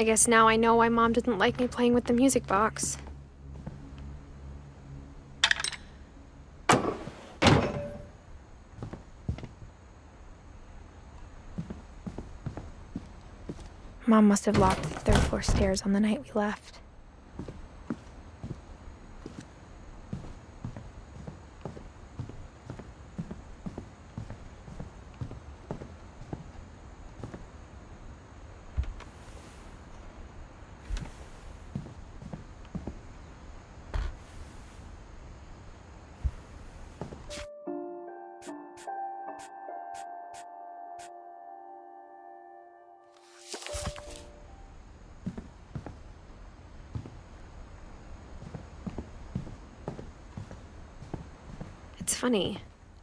I guess now I know why Mom didn't like me playing with the music box. Mom must have locked the third floor stairs on the night we left. It's funny.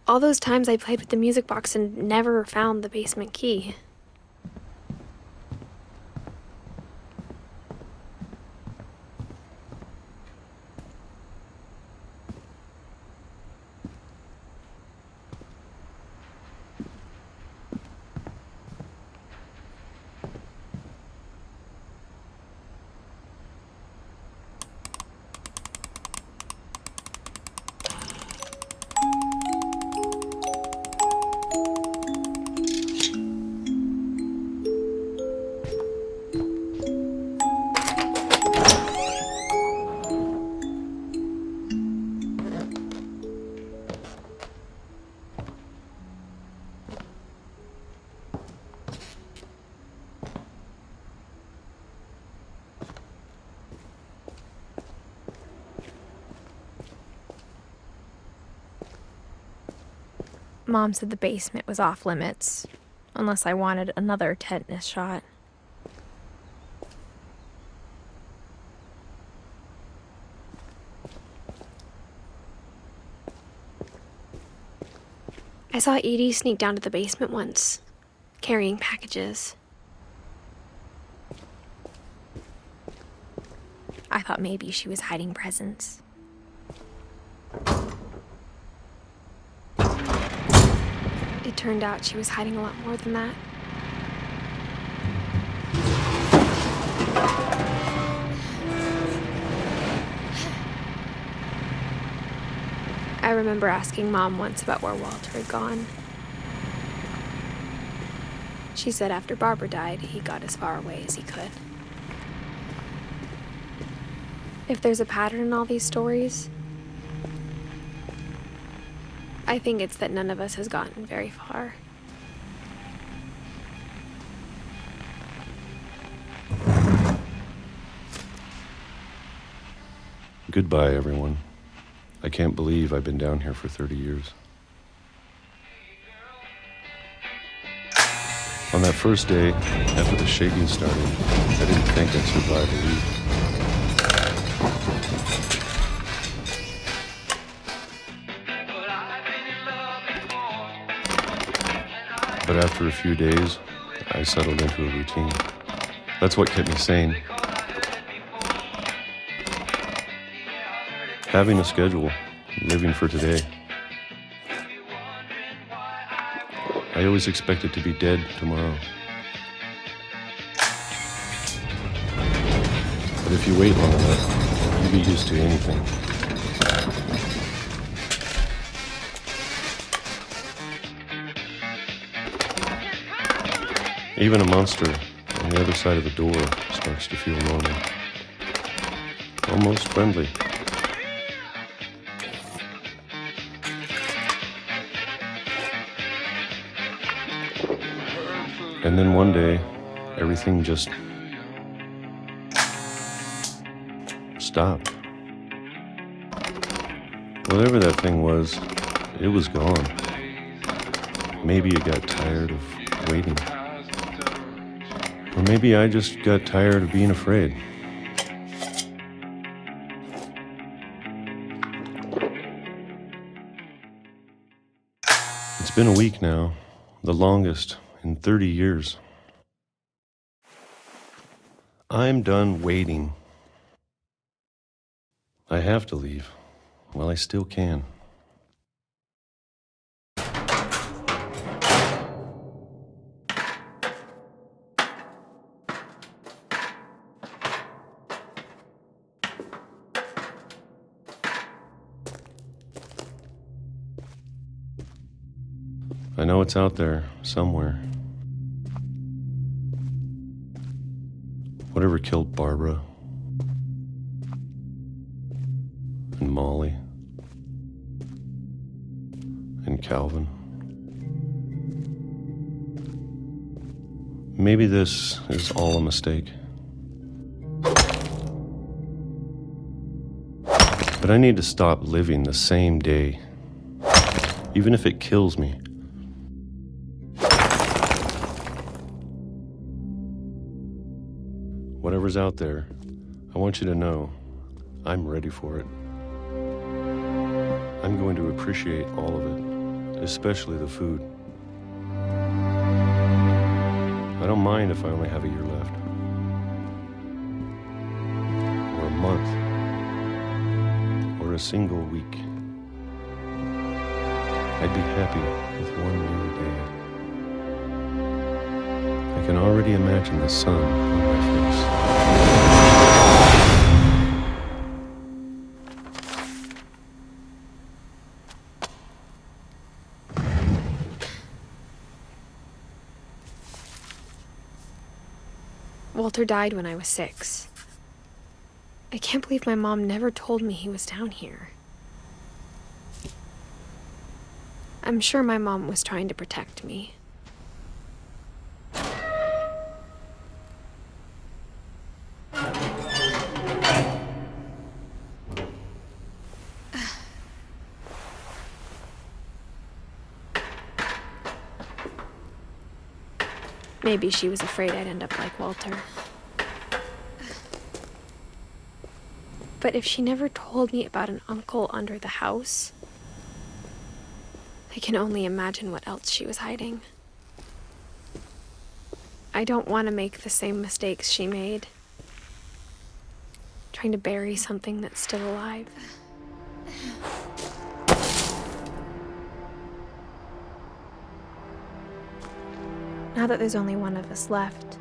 All those times I played with the music box and never found the basement key. Mom said the basement was off limits, unless I wanted another tetanus shot. I saw Edie sneak down to the basement once, carrying packages. I thought maybe she was hiding presents. It turned out she was hiding a lot more than that. I remember asking Mom once about where Walter had gone. She said after Barbara died, he got as far away as he could. If there's a pattern in all these stories, I think it's that none of us has gotten very far. Goodbye, everyone. I can't believe I've been down here for 30 years. On that first day, after the shaking started, I didn't think I'd survive a week. But after a few days, I settled into a routine. That's what kept me sane. Having a schedule, living for today. I always expected to be dead tomorrow. But if you wait long enough, you'll be used to anything. Even a monster on the other side of the door starts to feel normal. Almost friendly. And then one day, everything just stopped. Whatever that thing was, it was gone. Maybe it got tired of waiting. Or maybe I just got tired of being afraid. It's been a week now, the longest in 30 years. I'm done waiting. I have to leave while I still can. know it's out there somewhere. Whatever killed Barbara and Molly and Calvin. Maybe this is all a mistake. But I need to stop living the same day, even if it kills me. Whatever's out there, I want you to know I'm ready for it. I'm going to appreciate all of it, especially the food. I don't mind if I only have a year left, or a month, or a single week. I'd be happy with one new day. I can already imagine the sun on my face. Walter died when I was 6. I can't believe my mom never told me he was down here. I'm sure my mom was trying to protect me. Maybe she was afraid I'd end up like Walter. But if she never told me about an uncle under the house, I can only imagine what else she was hiding. I don't want to make the same mistakes she made, trying to bury something that's still alive. Now that there's only one of us left,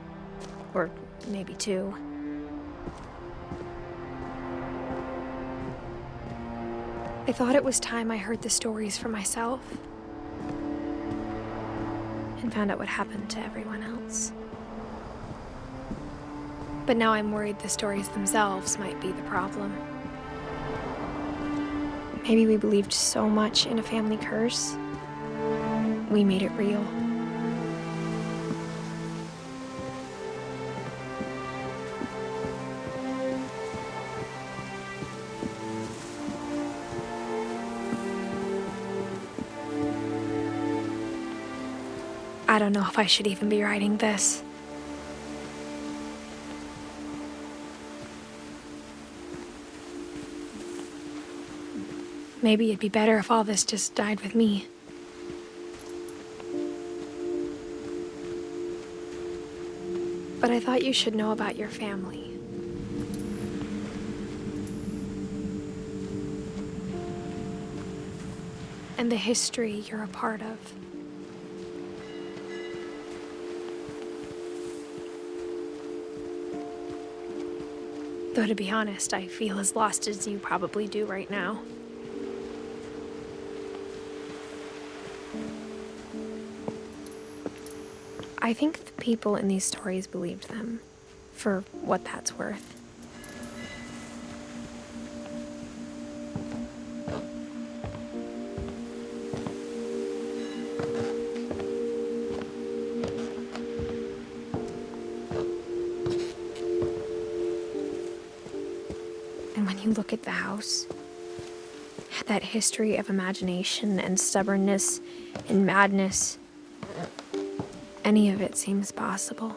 or maybe 2, I thought it was time I heard the stories for myself and found out what happened to everyone else. But now I'm worried the stories themselves might be the problem. Maybe we believed so much in a family curse, we made it real. I don't know if I should even be writing this. Maybe it'd be better if all this just died with me. But I thought you should know about your family. And the history you're a part of. Though to be honest, I feel as lost as you probably do right now. I think the people in these stories believed them, for what that's worth. And when you look at the house, that history of imagination and stubbornness and madness, any of it seems possible.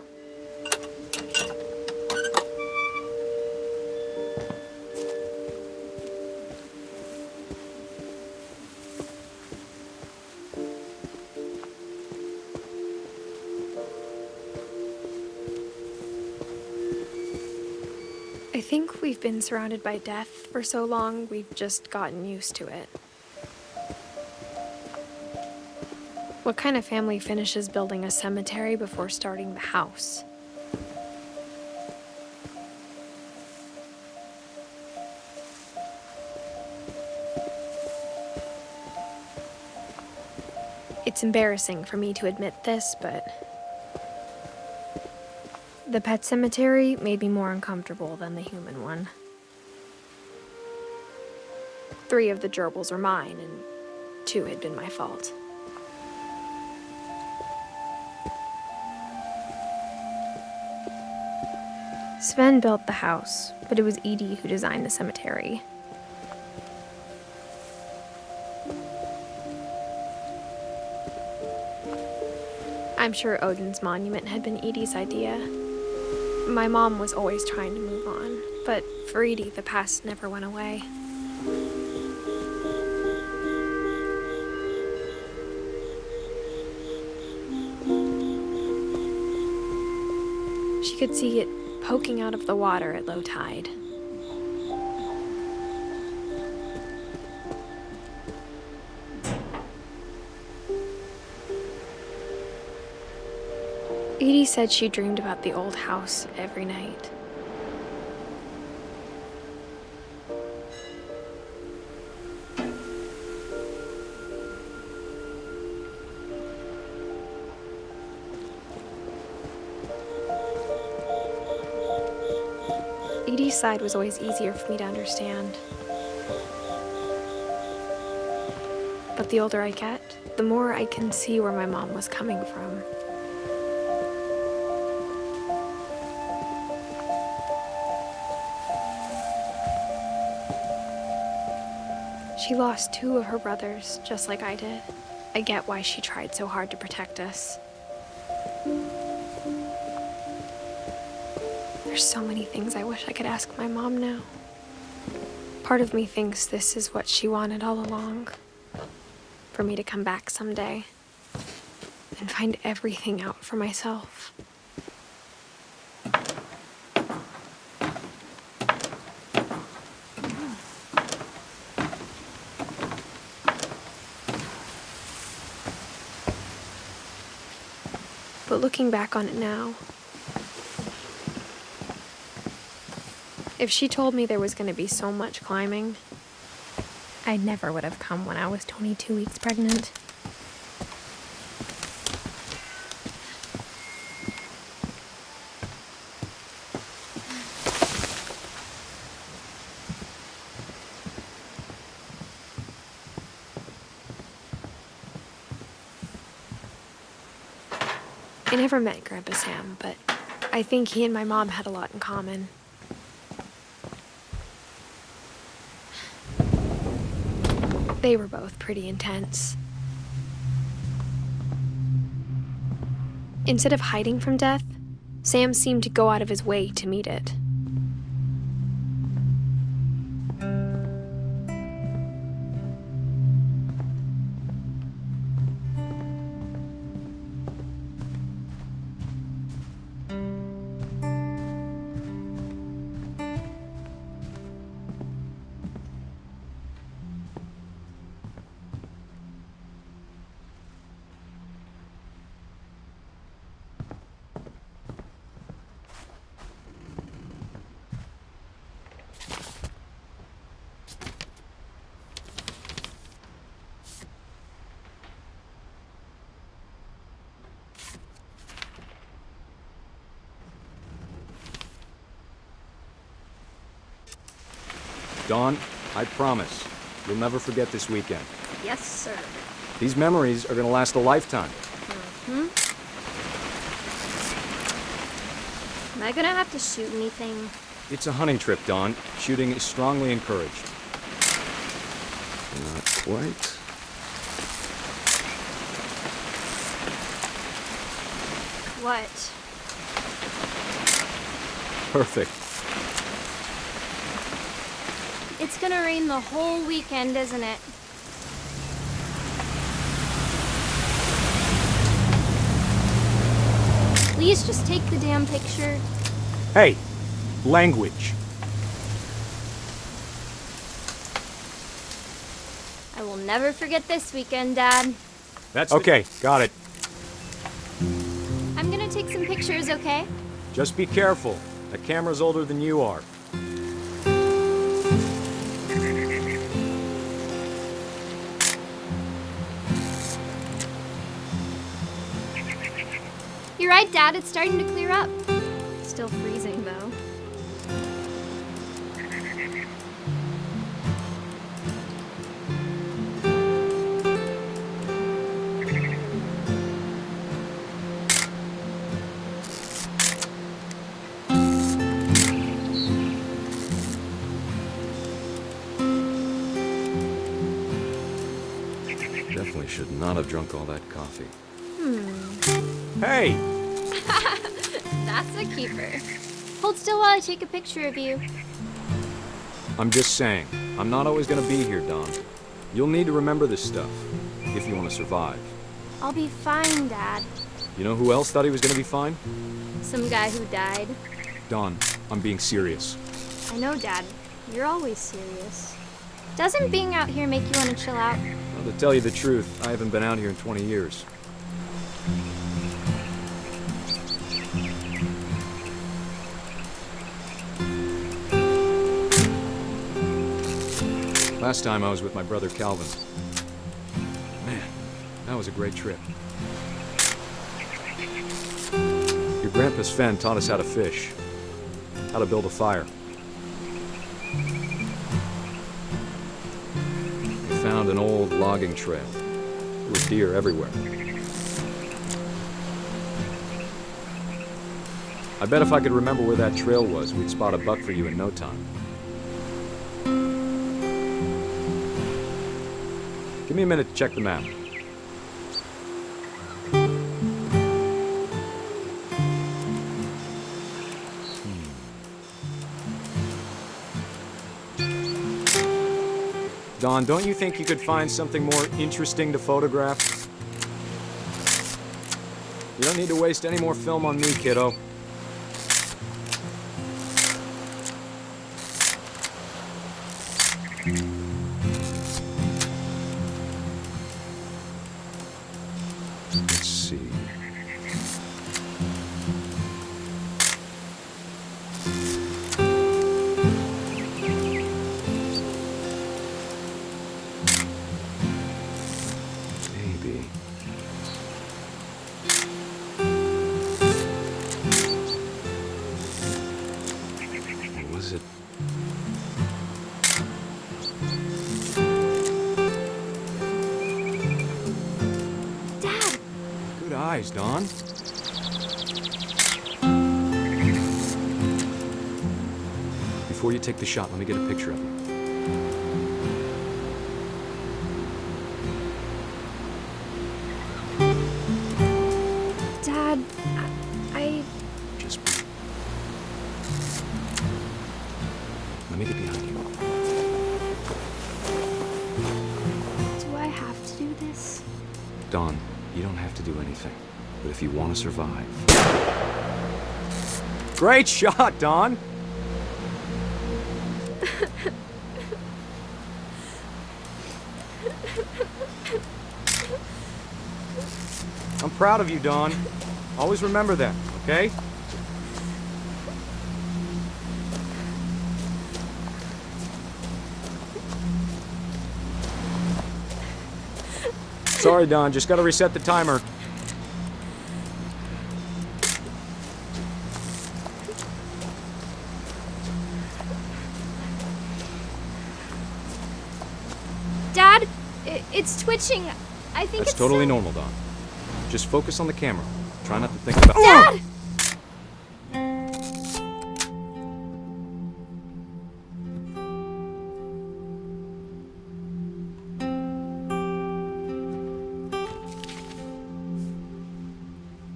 I think we've been surrounded by death for so long, we've just gotten used to it. What kind of family finishes building a cemetery before starting the house? It's It's embarrassing for me to admit this, but the pet cemetery made me more uncomfortable than the human one. 3 of the gerbils were mine, and 2 had been my fault. Sven built the house, but it was Edie who designed the cemetery. I'm sure Odin's monument had been Edie's idea. My mom was always trying to move on, but for Edie, the past never went away. She could see it poking out of the water at low tide. Edie said she dreamed about the old house every night. Edie's side was always easier for me to understand. But the older I get, the more I can see where my mom was coming from. She lost 2 of her brothers, just like I did. I get why she tried so hard to protect us. There's so many things I wish I could ask my mom now. Part of me thinks this is what she wanted all along. For me to come back someday and find everything out for myself. But looking back on it now, if she told me there was going to be so much climbing, I never would have come when I was 22 weeks pregnant. I never met Grandpa Sam, but I think he and my mom had a lot in common. They were both pretty intense. Instead of hiding from death, Sam seemed to go out of his way to meet it. Dawn, I promise, you'll never forget this weekend. Yes, sir. These memories are gonna last a lifetime. Am I gonna have to shoot anything? It's a hunting trip, Dawn. Shooting is strongly encouraged. Not quite. What? Perfect. It's gonna rain the whole weekend, isn't it? Please just take the damn picture. Hey, language. I will never forget this weekend, Dad. That's okay, got it. I'm gonna take some pictures, okay? Just be careful. That camera's older than you are. You're right, Dad. It's starting to clear up. Still freezing, though. Definitely should not have drunk all that coffee. Hey! That's a keeper. Hold still while I take a picture of you. I'm just saying, I'm not always gonna be here, Dawn. You'll need to remember this stuff, if you want to survive. I'll be fine, Dad. You know who else thought he was gonna be fine? Some guy who died. Dawn, I'm being serious. I know, Dad. You're always serious. Doesn't being out here make you want to chill out? Well, to tell you the truth, I haven't been out here in 20 years. Last time I was with my brother Calvin. Man, that was a great trip. Your grandpa Sven taught us how to fish, how to build a fire. We found an old logging trail. There were deer everywhere. I bet if I could remember where that trail was, we'd spot a buck for you in no time. Give me a minute to check the map. Dawn, don't you think you could find something more interesting to photograph? You don't need to waste any more film on me, kiddo. Let's see. Maybe. Or was it? Dad! Good eyes, Dawn. Before you take the shot, let me get a picture of you. Dad, I... Just let me get behind you. Do I have to do this? Dawn, you don't have to do anything. But if you want to survive... Great shot, Dawn! I'm proud of you, Dawn. Always remember that, okay? Sorry, Dawn. Just gotta reset the timer. Dad, it's twitching. I think That's it's totally so- normal, Dawn. Just focus on the camera. Try not to think about... Dad!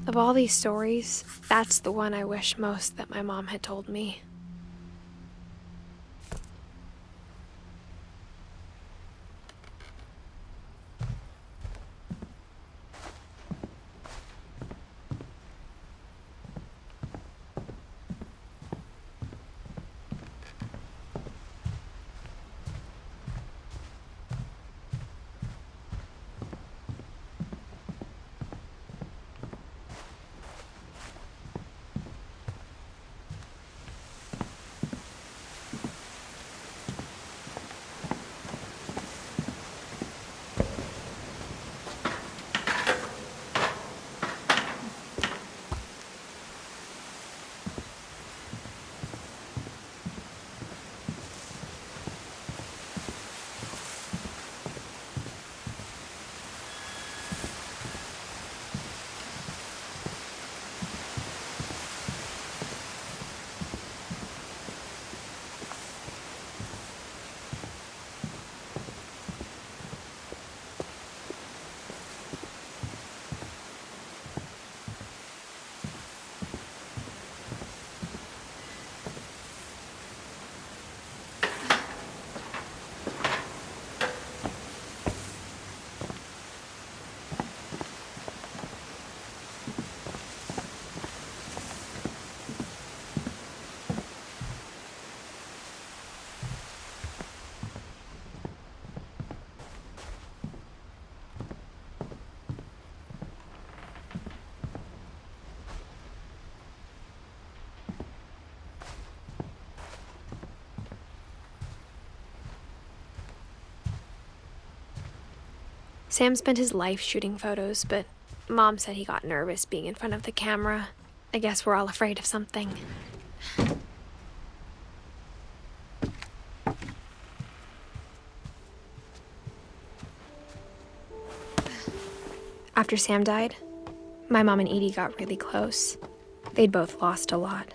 Of all these stories, that's the one I wish most that my mom had told me. Sam spent his life shooting photos, but Mom said he got nervous being in front of the camera. I guess we're all afraid of something. After Sam died, my mom and Edie got really close. They'd both lost a lot.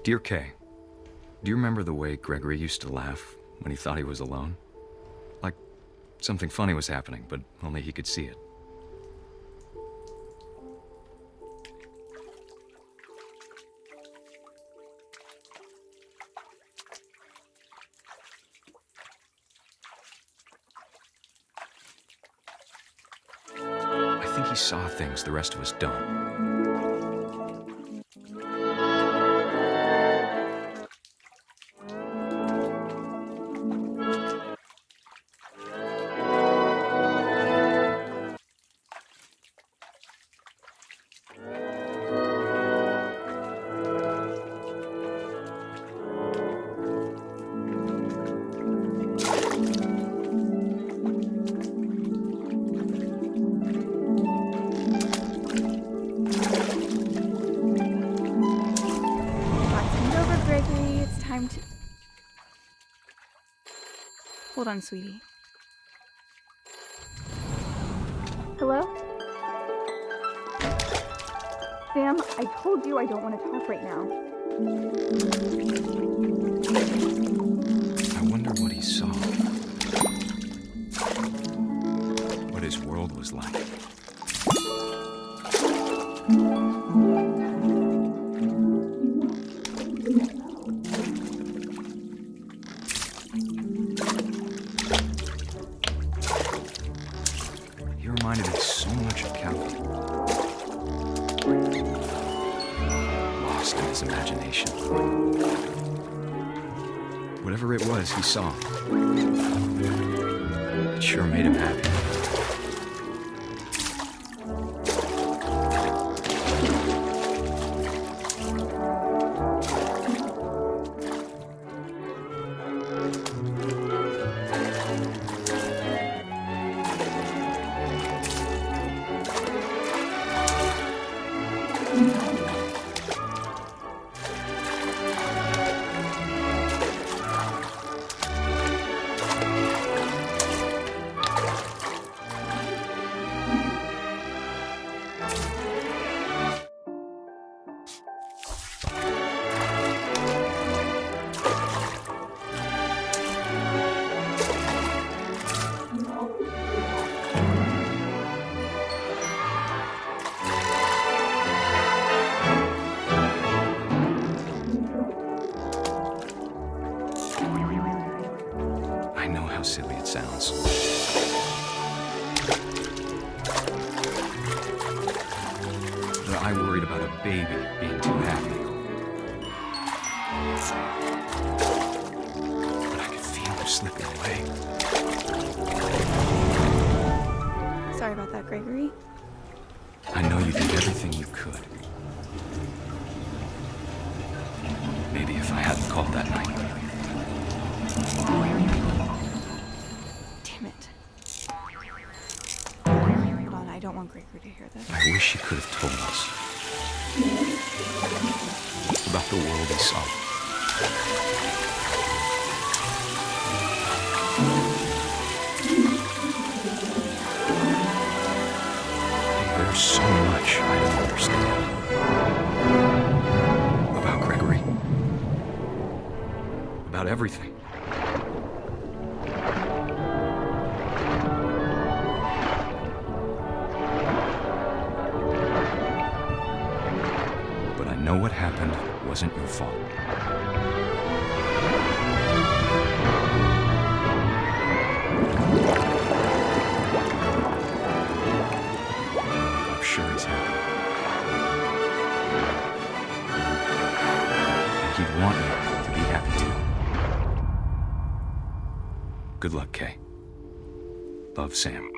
Dear Kay, do you remember the way Gregory used to laugh when he thought he was alone? Like something funny was happening, but only he could see it. I think he saw things the rest of us don't. Hold on, sweetie. Hello? Sam, I told you I don't want to talk right now. I wonder what he saw. What his world was like. He reminded me so much of Calvin. Lost in his imagination. Whatever it was he saw, it sure made him happy. I know how silly it sounds. But I worried about a baby being too happy. But I could feel him slipping away. Sorry about that, Gregory. I know you did everything you could. Maybe if I hadn't called that night. Damn it. Hold on, I don't want Gregory to hear this. I wish he could have told us about the world he saw. There's so much I don't understand about Gregory, about everything. But I know what happened wasn't your fault. I'm sure he's happy. And he'd want you to be happy too. Good luck, Kay. Love, Sam.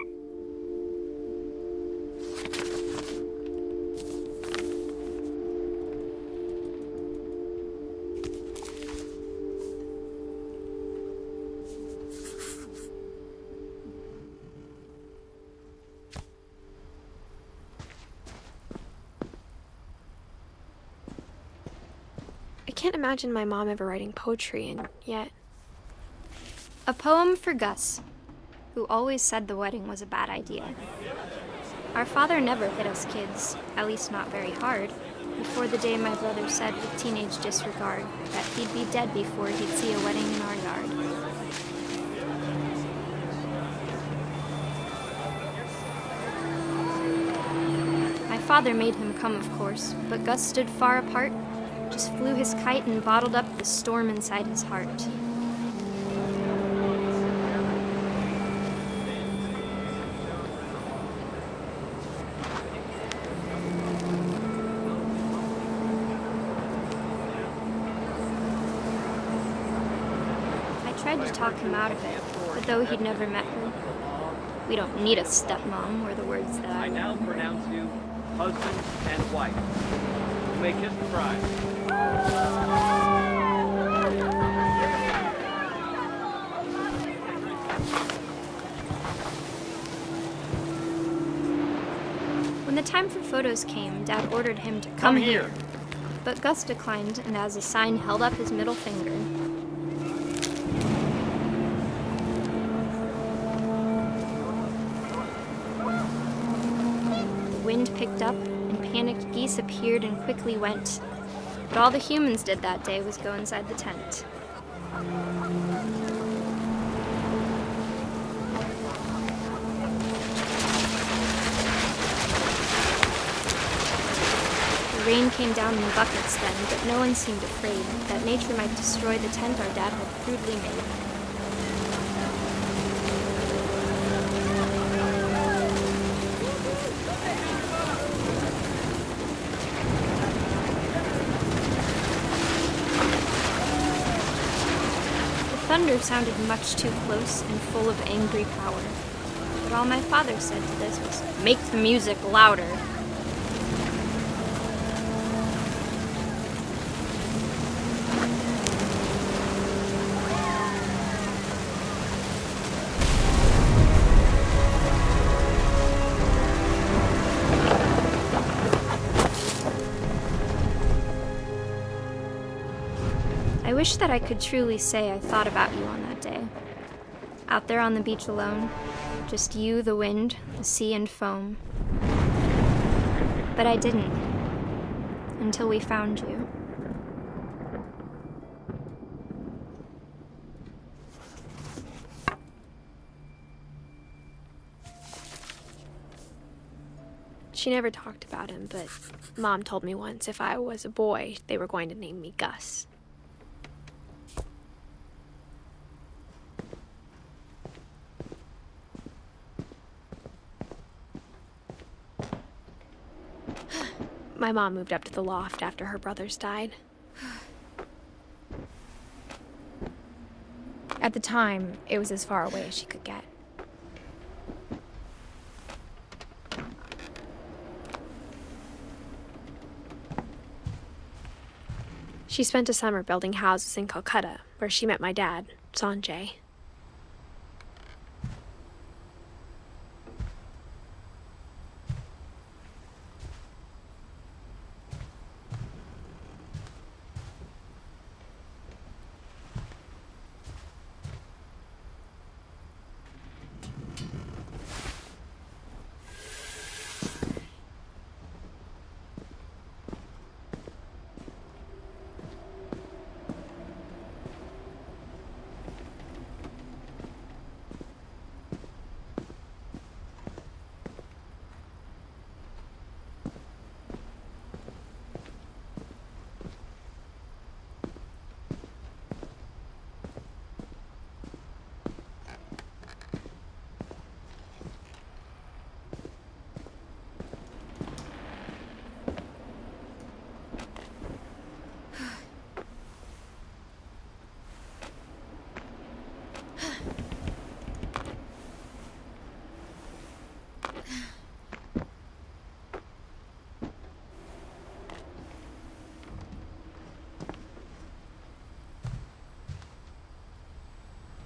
I can't imagine my mom ever writing poetry, and yet... A poem for Gus, who always said the wedding was a bad idea. Our father never hit us kids, at least not very hard, before the day my brother said with teenage disregard that he'd be dead before he'd see a wedding in our yard. My father made him come, of course, but Gus stood far apart, just flew his kite and bottled up the storm inside his heart. I tried to talk him out of it, but though he'd never met her, "We don't need a stepmom," were the words that I now pronounce you husband and wife. You may kiss the bride. When the time for photos came, Dad ordered him to come here. But Gus declined, and as a sign held up his middle finger. The wind picked up, and panicked geese appeared and quickly went. But all the humans did that day was go inside the tent. The rain came down in buckets then, but no one seemed afraid that nature might destroy the tent our dad had crudely made. The thunder sounded much too close and full of angry power. But all my father said to this was, "Make the music louder." I wish that I could truly say I thought about you on that day. Out there on the beach alone, just you, the wind, the sea, and foam. But I didn't, until we found you. She never talked about him, but Mom told me once if I was a boy, they were going to name me Gus. My mom moved up to the loft after her brothers died. At the time, it was as far away as she could get. She spent a summer building houses in Calcutta, where she met my dad, Sanjay.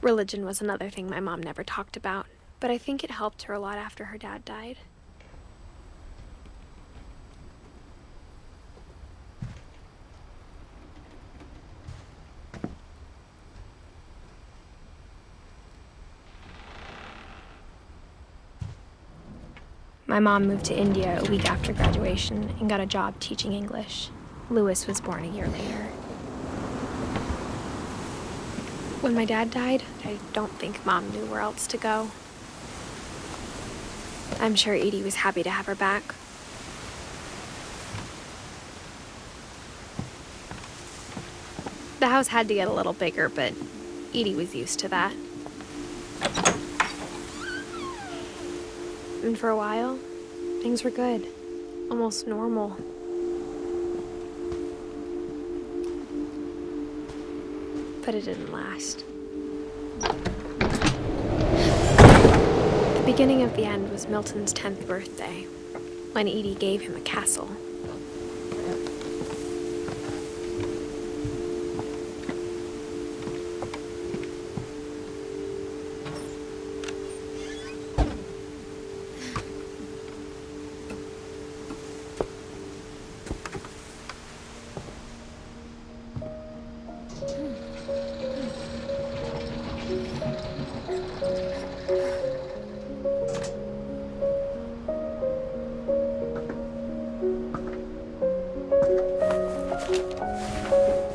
Religion was another thing my mom never talked about, but I think it helped her a lot after her dad died. My mom moved to India a week after graduation and got a job teaching English. Louis was born a year later. When my dad died, I don't think Mom knew where else to go. I'm sure Edie was happy to have her back. The house had to get a little bigger, but Edie was used to that. And for a while, things were good, almost normal. But it didn't last. The beginning of the end was Milton's 10th birthday, when Edie gave him a castle.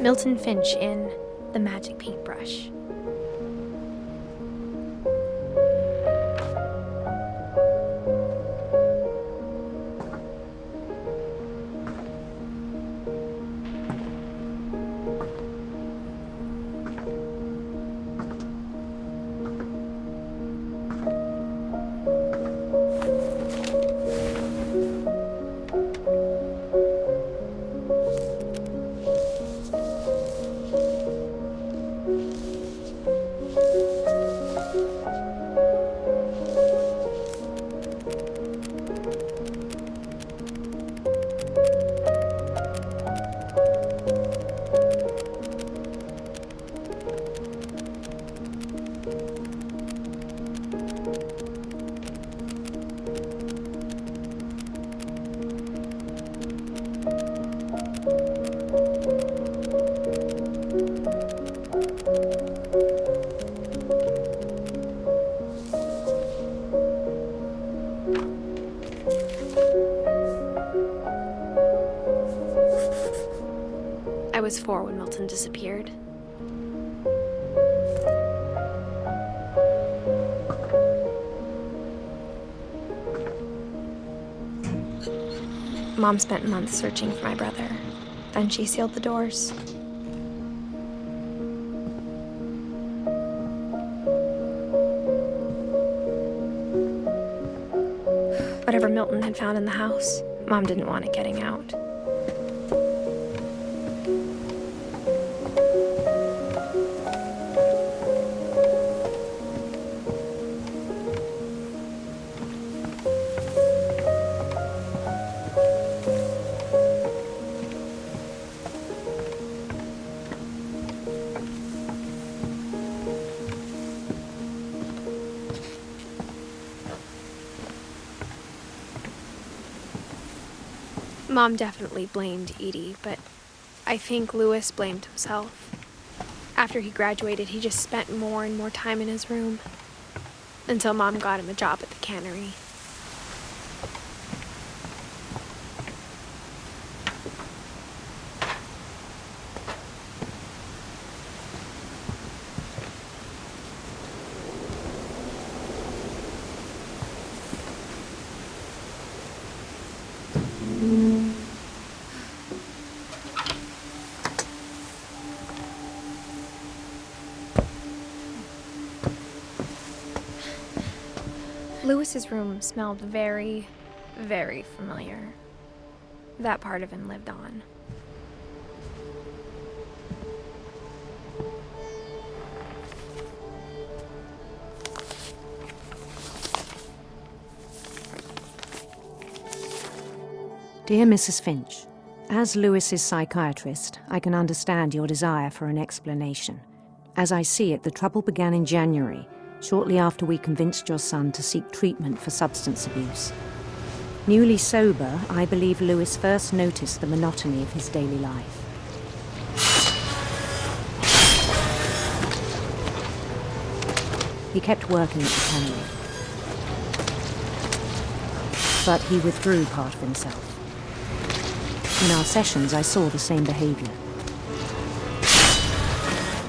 Milton Finch in The Magic Paintbrush. I was 4 when Milton disappeared. Mom spent months searching for my brother. Then she sealed the doors. Whatever Milton had found in the house, Mom didn't want it getting out. Mom definitely blamed Edie, but I think Louis blamed himself. After he graduated, he just spent more and more time in his room, until Mom got him a job at the cannery. Louis's room smelled very, very familiar. That part of him lived on. Dear Mrs. Finch, as Louis's psychiatrist, I can understand your desire for an explanation. As I see it, the trouble began in January, shortly after we convinced your son to seek treatment for substance abuse. Newly sober, I believe Lewis first noticed the monotony of his daily life. He kept working at the cannery, but he withdrew part of himself. In our sessions, I saw the same behavior.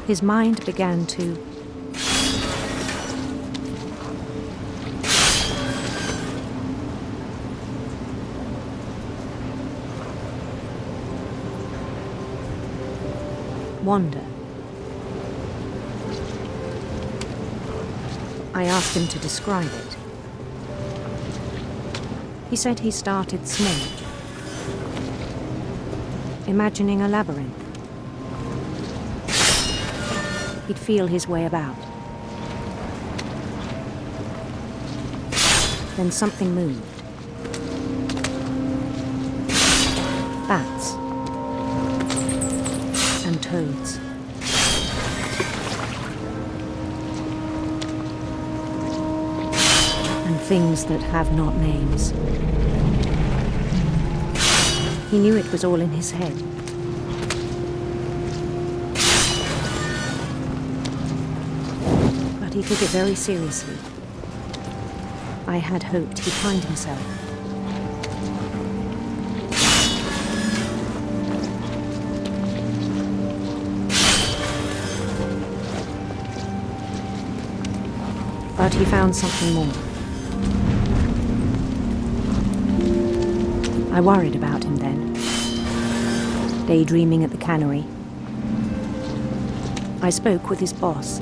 His mind began to wander. I asked him to describe it. He said he started small, imagining a labyrinth. He'd feel his way about. Then something moved. Bats and toads. And things that have not names. He knew it was all in his head. But he took it very seriously. I had hoped he'd find himself. But he found something more. I worried about him then, daydreaming at the cannery. I spoke with his boss,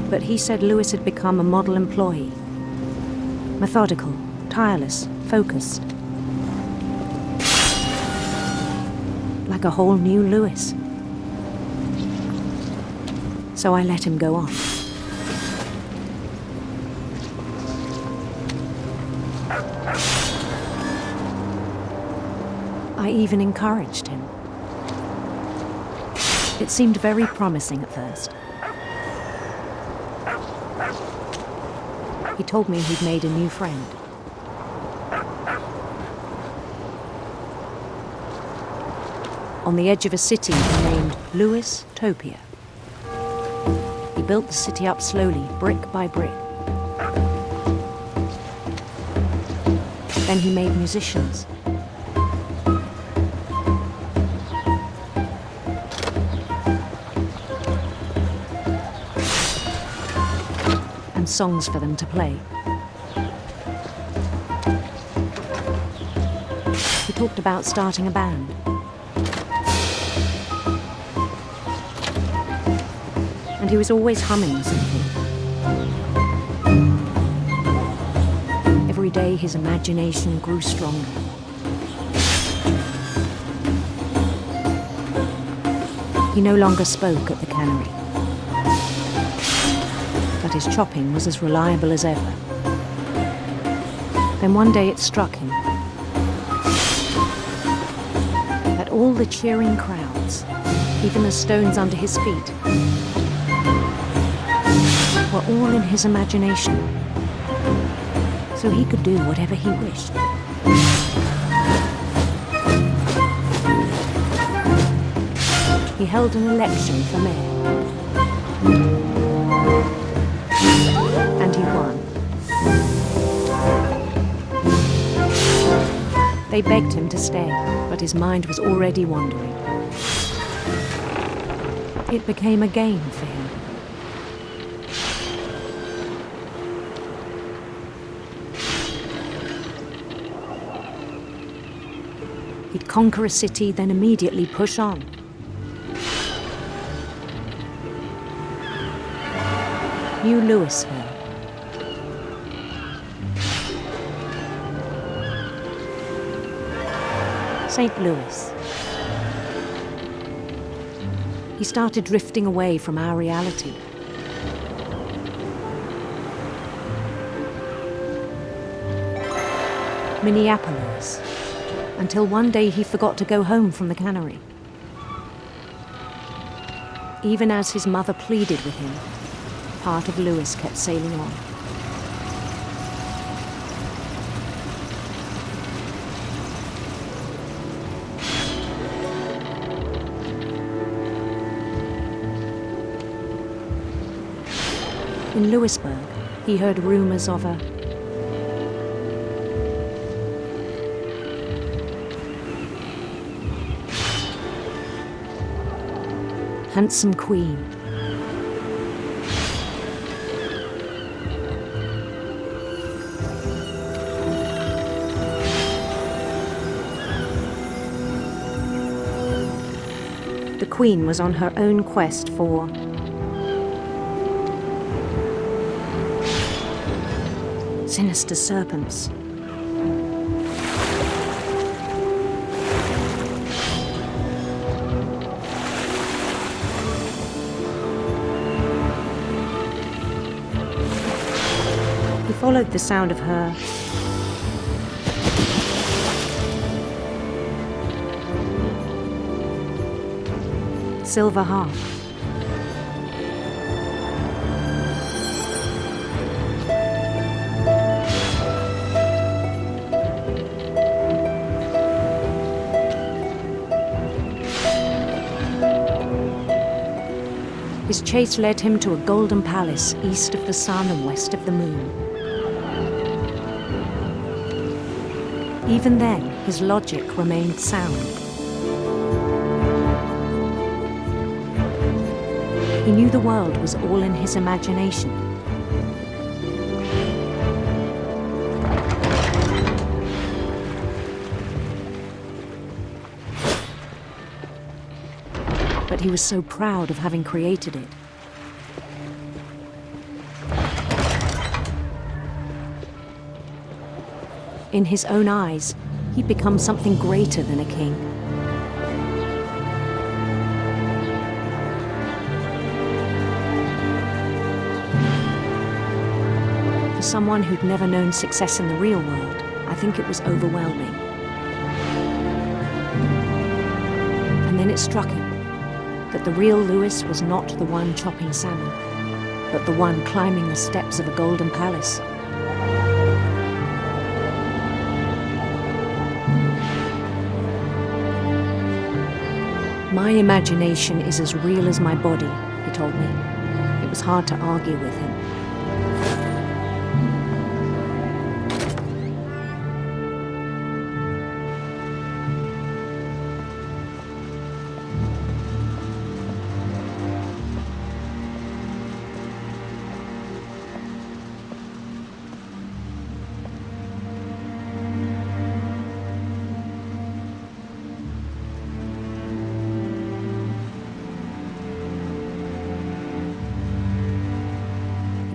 but he said Lewis had become a model employee. Methodical, tireless, focused. Like a whole new Lewis. So I let him go on. I even encouraged him. It seemed very promising at first. He told me he'd made a new friend. On the edge of a city he named Lewis Topia. He built the city up slowly, brick by brick. Then he made musicians. And songs for them to play. He talked about starting a band. And he was always humming something. Every day his imagination grew stronger. He no longer spoke at the cannery. But his chopping was as reliable as ever. Then one day it struck him that all the cheering crowds, even the stones under his feet, were all in his imagination, so he could do whatever he wished. He held an election for mayor. And he won. They begged him to stay, but his mind was already wandering. It became a game for him. He'd conquer a city, then immediately push on. New Louisville. St. Louis. He started drifting away from our reality. Minneapolis. Until one day he forgot to go home from the cannery. Even as his mother pleaded with him, part of Lewis kept sailing on. In Lewisburg, he heard rumors of a handsome queen. The queen was on her own quest for sinister serpents. He followed the sound of her silver harp. His chase led him to a golden palace east of the sun and west of the moon. Even then, his logic remained sound. He knew the world was all in his imagination. But he was so proud of having created it. In his own eyes, he'd become something greater than a king. For someone who'd never known success in the real world, I think it was overwhelming. And then it struck him that the real Lewis was not the one chopping salmon, but the one climbing the steps of a golden palace. My imagination is as real as my body, he told me. It was hard to argue with him.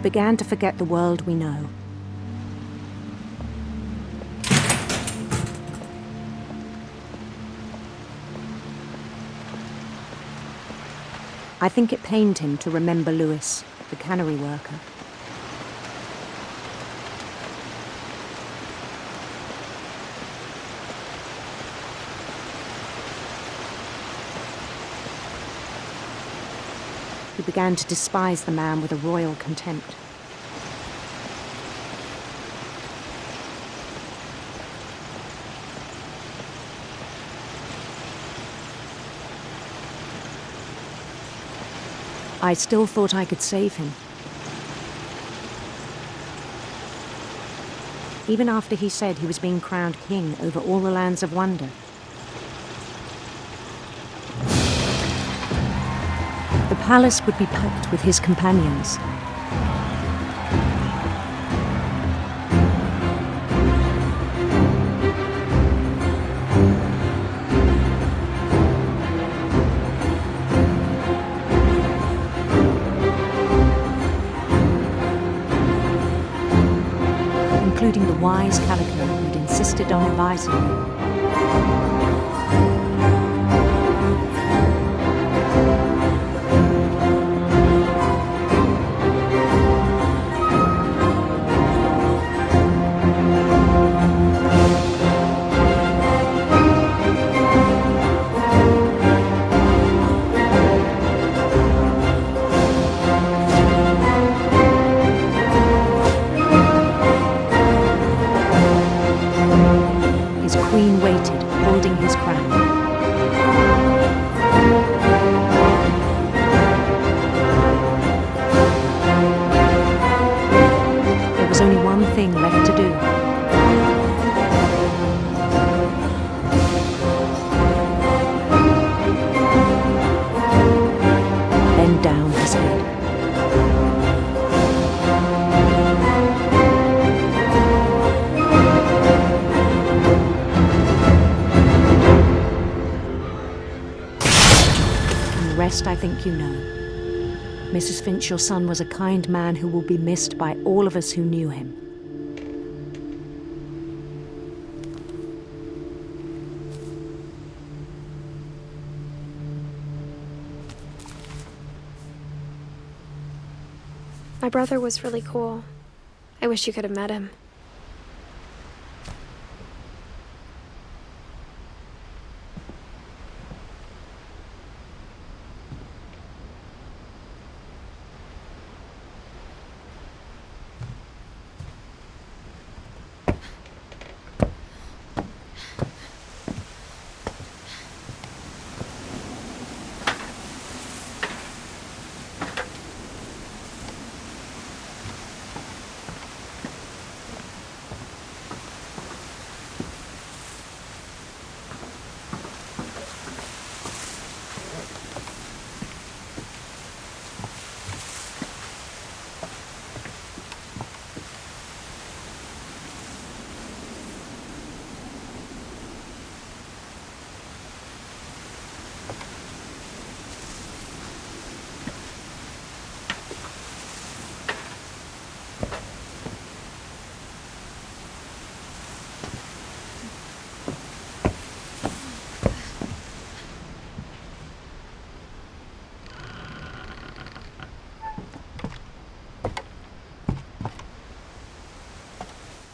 Began to forget the world we know. I think it pained him to remember Lewis, the cannery worker. He began to despise the man with a royal contempt. I still thought I could save him. Even after he said he was being crowned king over all the lands of wonder. The palace would be packed with his companions. Including the wise Calico who'd insisted on advising him. only one thing left to do. Bend down his head. And the rest I think you know. Mrs. Finch, your son was a kind man who will be missed by all of us who knew him. My brother was really cool. I wish you could have met him.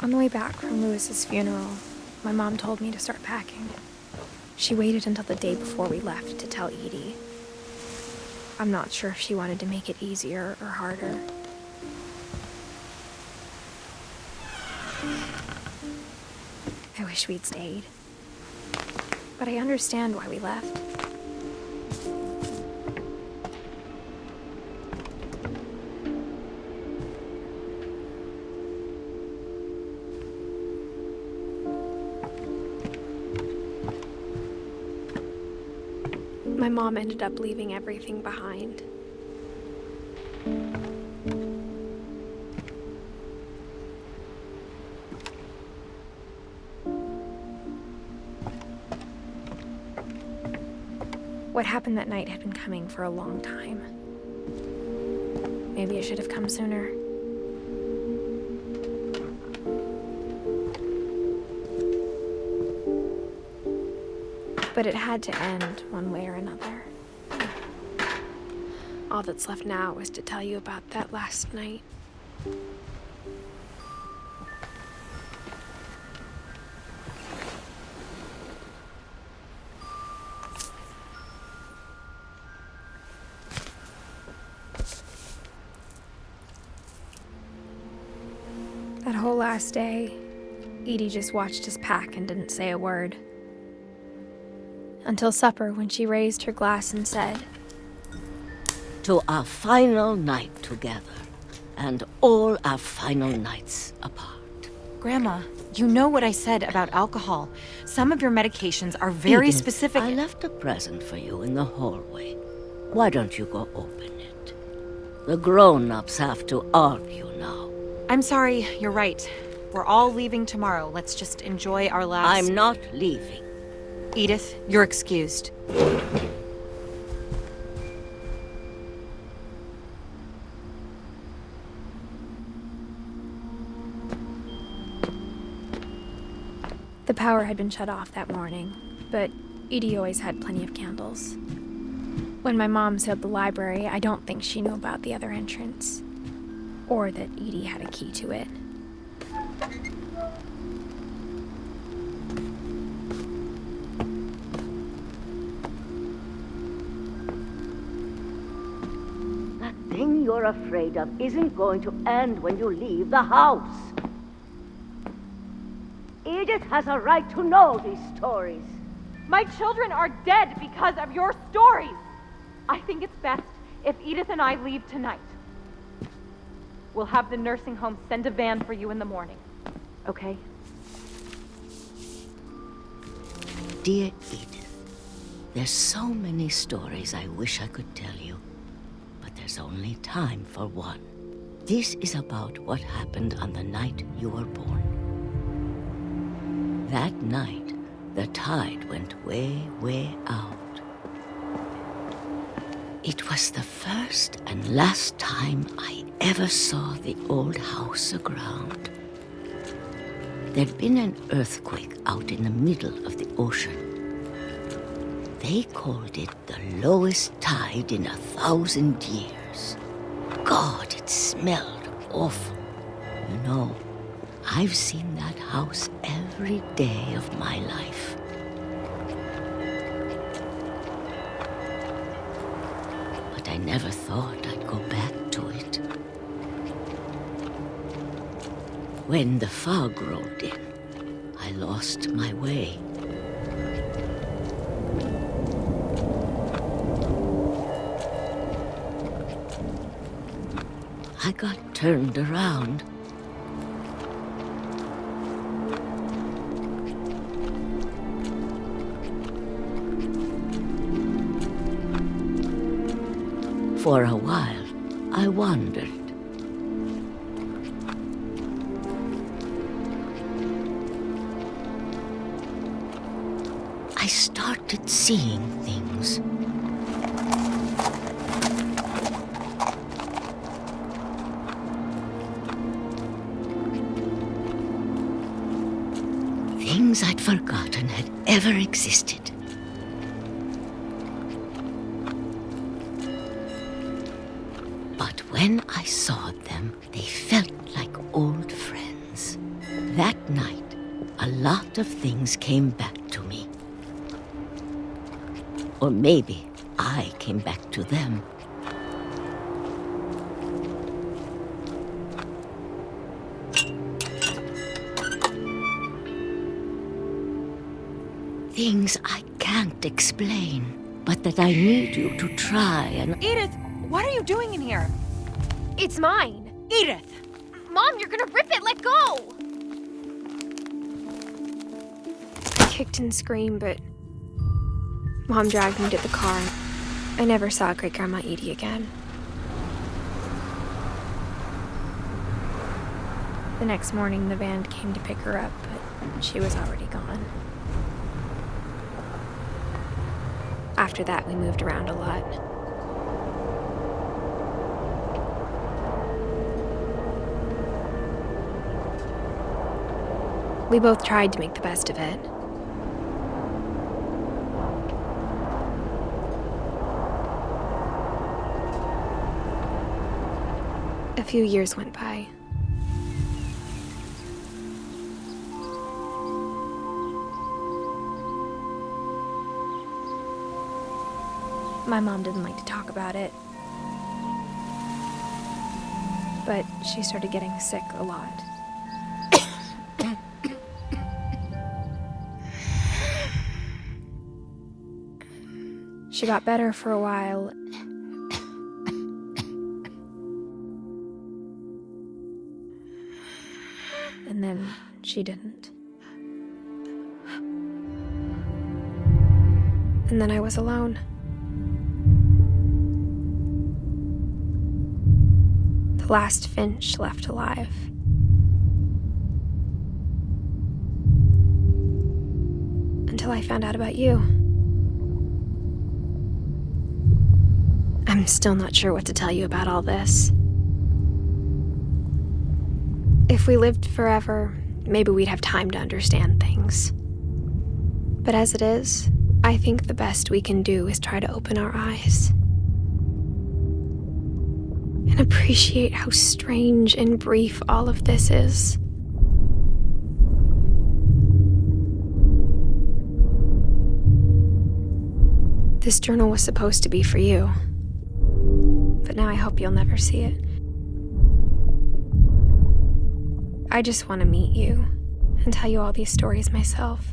On the way back from Lewis's funeral, my mom told me to start packing. She waited until the day before we left to tell Edie. I'm not sure if she wanted to make it easier or harder. I wish we'd stayed. But I understand why we left. My mom ended up leaving everything behind. What happened that night had been coming for a long time. Maybe it should have come sooner. But it had to end one way or another. All that's left now is to tell you about that last night. That whole last day, Edie just watched us pack and didn't say a word. Until supper, when she raised her glass and said, "To our final night together, and all our final nights apart." Grandma, you know what I said about alcohol. Some of your medications are very Edith, specific. I left a present for you in the hallway. Why don't you go open it? The grown-ups have to argue now. I'm sorry, you're right. We're all leaving tomorrow. Let's just enjoy our last... I'm not leaving. Edith, you're excused. The power had been shut off that morning, but Edie always had plenty of candles. When my mom sealed the library, I don't think she knew about the other entrance, or that Edie had a key to it. That thing you're afraid of isn't going to end when you leave the house. Edith has a right to know these stories. My children are dead because of your stories. I think it's best if Edith and I leave tonight. We'll have the nursing home send a van for you in the morning. Okay? Dear Edith, there's so many stories I wish I could tell you, but there's only time for one. This is about what happened on the night you were born. That night, the tide went way, way out. It was the first and last time I ever saw the old house aground. There'd been an earthquake out in the middle of the ocean. They called it the lowest tide in 1,000 years. God, it smelled awful. You know, I've seen that house every day of my life. But I never thought I'd go back to it. When the fog rolled in, I lost my way. I got turned around. For a while, I wandered. I started seeing things. Things I'd forgotten had ever existed. But when I saw them, they felt like old friends. That night, a lot of things came back to me. Or maybe I came back to them. Things I can't explain, but that I need you to try and... Edith, what are you doing in here? It's mine. Edith! Mom, you're gonna rip it. Let go! I kicked and screamed, but Mom dragged me to the car. I never saw Great-Grandma Edie again. The next morning, the van came to pick her up, but she was already gone. After that, we moved around a lot. We both tried to make the best of it. A few years went by. My mom didn't like to talk about it, but she started getting sick a lot. She got better for a while, and then she didn't. And then I was alone. The last Finch left alive. Until I found out about you. I'm still not sure what to tell you about all this. If we lived forever, maybe we'd have time to understand things. But as it is, I think the best we can do is try to open our eyes. And appreciate how strange and brief all of this is. This journal was supposed to be for you. But now I hope you'll never see it. I just want to meet you and tell you all these stories myself.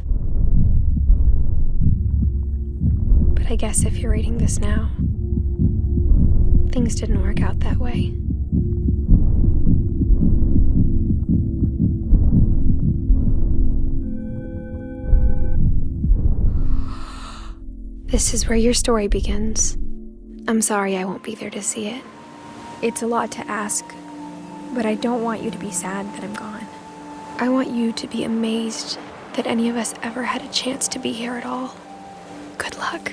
But I guess if you're reading this now, things didn't work out that way. This is where your story begins. I'm sorry I won't be there to see it. It's a lot to ask, but I don't want you to be sad that I'm gone. I want you to be amazed that any of us ever had a chance to be here at all. Good luck.